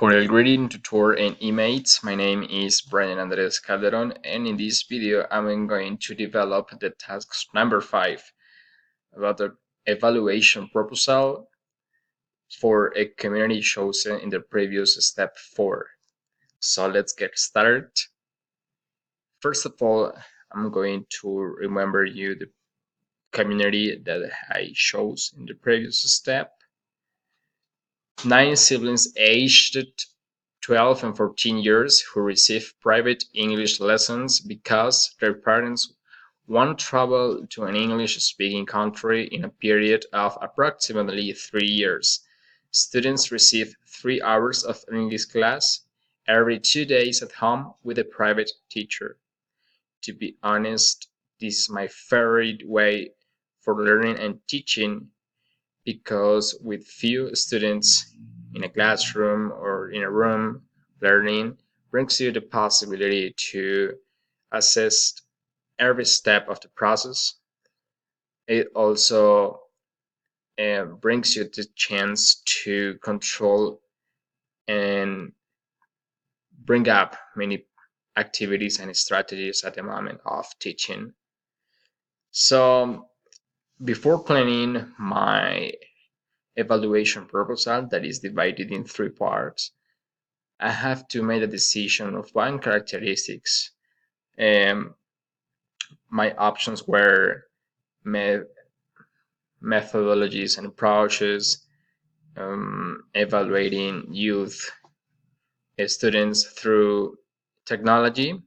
Cordial greeting to tour and e-mates. My name is Brayan Calderón, and in this video I'm going to develop the task number 5 about the evaluation proposal for a community chosen in the previous step 4. So let's get started. First of all, I'm going to remember you the community that I chose in the previous step. 9 siblings aged 12 and 14 years who receive private English lessons because their parents won't travel to an English-speaking country in a period of approximately 3 years. Students receive 3 hours of English class every 2 days at home with a private teacher. To be honest, this is my favorite way for learning and teaching because with few students in a classroom or in a room, learning brings you the possibility to assess every step of the process. It also brings you the chance to control and bring up many activities and strategies at the moment of teaching. So before planning my evaluation proposal that is divided in 3 parts, I have to make a decision of one characteristics. My options were methodologies and approaches, evaluating youth students through technology,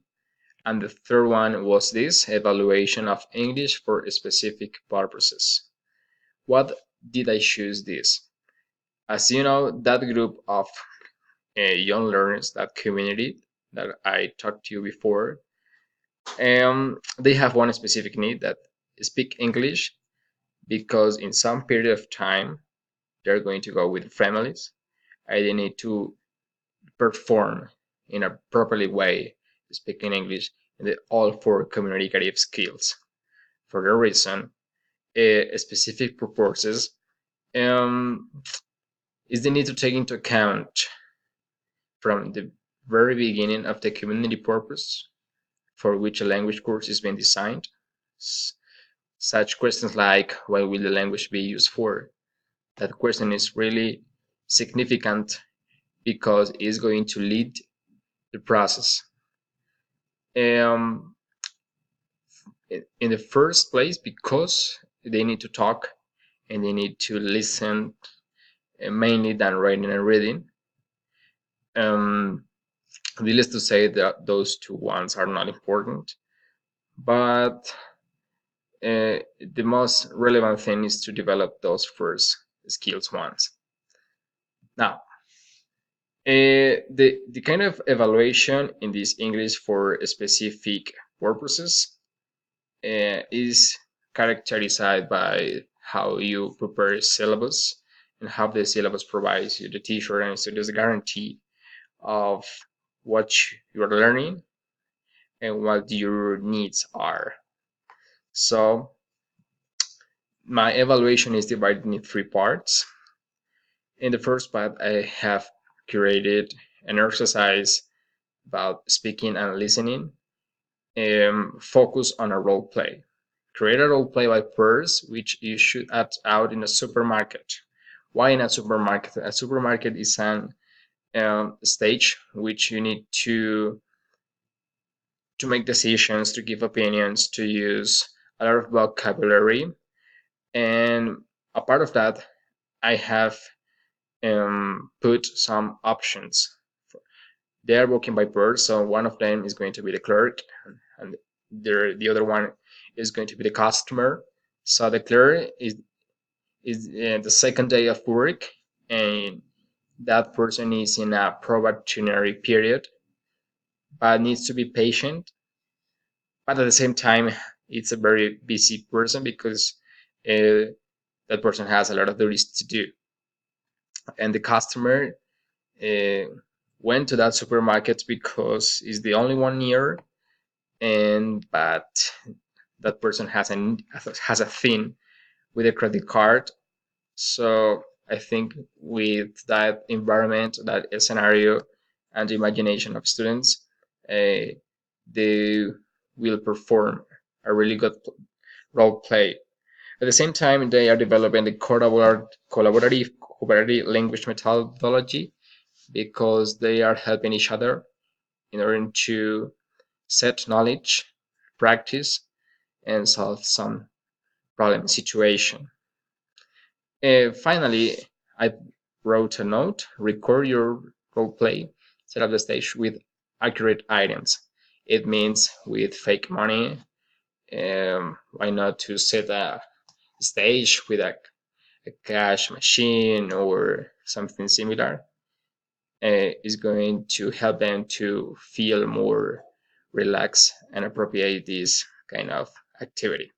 and the third one was this evaluation of English for specific purposes. What did I choose this? As you know, that group of young learners, that community that I talked to you before, they have one specific need that speak English because in some period of time they're going to go with families and they need to perform in a properly way speaking English in the all four communicative skills. For that reason, specific purposes is the need to take into account from the very beginning of the community purpose for which a language course is being designed. Such questions like what will the language be used for? That question is really significant because it's going to lead the process. In the first place, because they need to talk and they need to listen mainly than writing and reading. Needless to say that those two ones are not important, but the most relevant thing is to develop those first skills ones. Now, the kind of evaluation in this English for specific purposes is characterized by how you prepare a syllabus and how the syllabus provides you the teacher and students guarantee of what you are learning and what your needs are. So my evaluation is divided in 3 parts. In the first part, I have curated an exercise about speaking and listening, focus on a role play. Create a role play by pairs, which you should act out in a supermarket. Why in a supermarket? A supermarket is an stage which you need to make decisions, to give opinions, to use a lot of vocabulary. And a part of that, I have put some options. They are working by pairs, so one of them is going to be the clerk, and the other one is going to be the customer. So the clerk is the second day of work, and that person is in a probationary period, but needs to be patient. But at the same time, it's a very busy person because that person has a lot of duties to do. And the customer went to that supermarket because it's the only one near, but that person has a thing with a credit card, so I think with that environment, that scenario, and the imagination of students, uh, they will perform a really good role play. At the same time, they are developing the collaborative language methodology because they are helping each other in order to set knowledge, practice, and solve some problem situation. Finally, I wrote a note, record your role play, set up the stage with accurate items. It means with fake money. Why not to set a stage with a cash machine or something similar? Is going to help them to feel more relaxed and appropriate this kind of activity.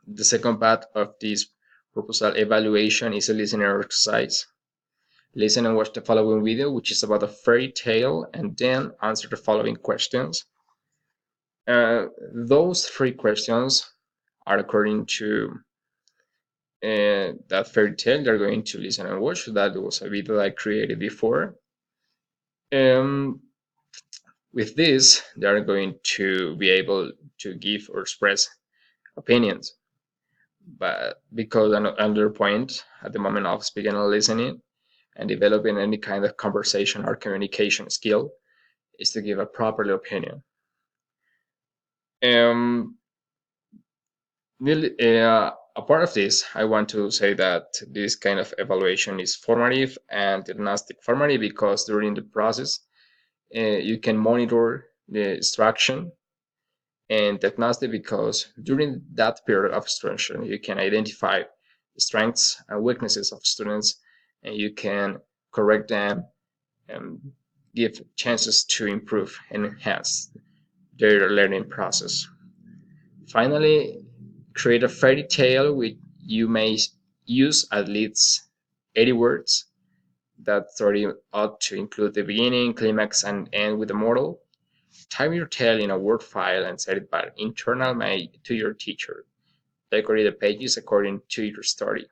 The second part of this proposal evaluation is a listening exercise. Listen and watch the following video, which is about a fairy tale, and then answer the following questions. Those three questions are according to that fairy tale. They're going to listen and watch. That was a video that I created before. Um, with this, they are going to be able to give or express opinions. But because another point at the moment of speaking and listening and developing any kind of conversation or communication skill is to give a proper opinion. Um, a part of this, I want to say that this kind of evaluation is formative and diagnostic. Formative because during the process, you can monitor the instruction, and diagnostic because during that period of instruction, you can identify the strengths and weaknesses of students, and you can correct them and give chances to improve and enhance their learning process. Finally, create a fairy tale which you may use at least 80 words. That 30 ought to include the beginning, climax, and end with the moral. Type your tale in a Word file and send it by internal mail to your teacher. Decorate the pages according to your story.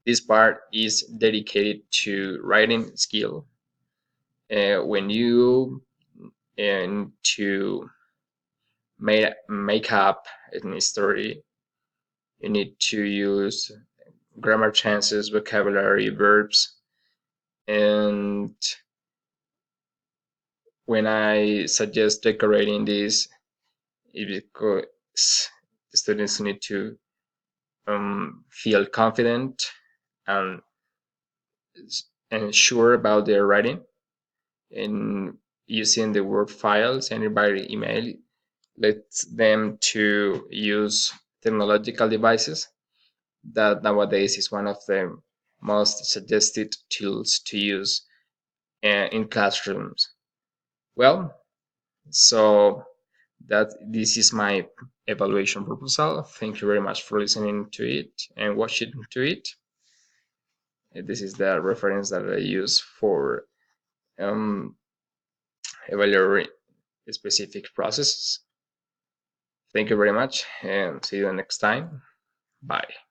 This part is dedicated to writing skill. When you to make up a story, you need to use grammar chances, vocabulary, verbs, and when I suggest decorating this, it's because the students need to feel confident and sure about their writing, and using the Word files sent by email lets them to use technological devices that nowadays is one of the most suggested tools to use in classrooms. Well, so that this is my evaluation proposal. Thank you very much for listening to it and watching to it. This is the reference that I use for um, evaluating specific processes. Thank you very much and see you next time. Bye.